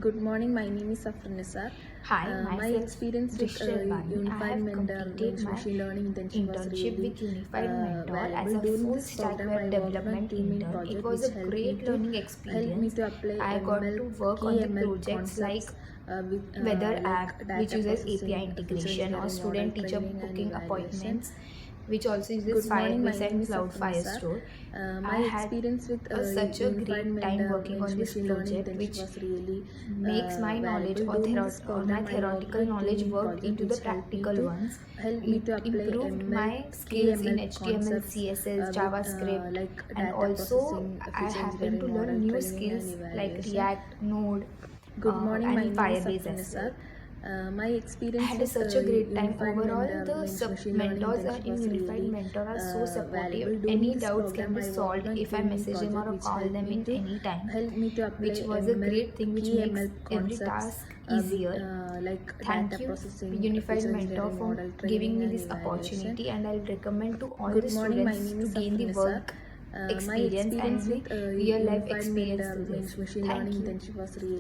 Good morning, my name is Afrin, Nizar. Hi, My myself experience with Shrivani. I Unified have Mentor completed my machine learning internship was internship really with Unified Mentor as valuable. a During full this stack program, I web worked on development team in intern. It project was a which great learning helped me experience. to apply I got ML to work on key the ML projects like concepts with weather like app, which data uses API processing, feature integration, or engineering, model student teacher training, and booking evaluation. appointments, which also uses Good morning, my Firebase name and is Cloud Afrin, sir. Firestore. My I had experience with such a Unified great time Mentor working on this machine learning project, internship which was really makes my knowledge valuable. During this or my program, I worked theoretical on team knowledge in worked project into the which practical ones. helped me It to apply improved ML my key skills in ML HTML, concepts CSS, with JavaScript, like and data also processing, I feature happened to engineering, learn model new training, and skills like evaluation. React, Node, Good morning, my and name is Firebase Afrin, as well. sir. My I experience had with such a great time Unified overall. Mentor The machine learning mentors internship in was Unified really Mentor are so supportive. valuable. During Any this doubts can program, be I worked solved on if I team in message them project or which call them in any time, helped me to which apply was a ML great thing which key makes ML every concepts task with easier. like Thank data you, processing, Unified feature Mentor, engineering, for model giving training, me and this evaluation. opportunity, and I'll recommend to all Good the morning, my students name to is gain the Afrin, sir. work My experience experience and the with real life Unified experience Mentor through this. machine learning Thank you. internship was really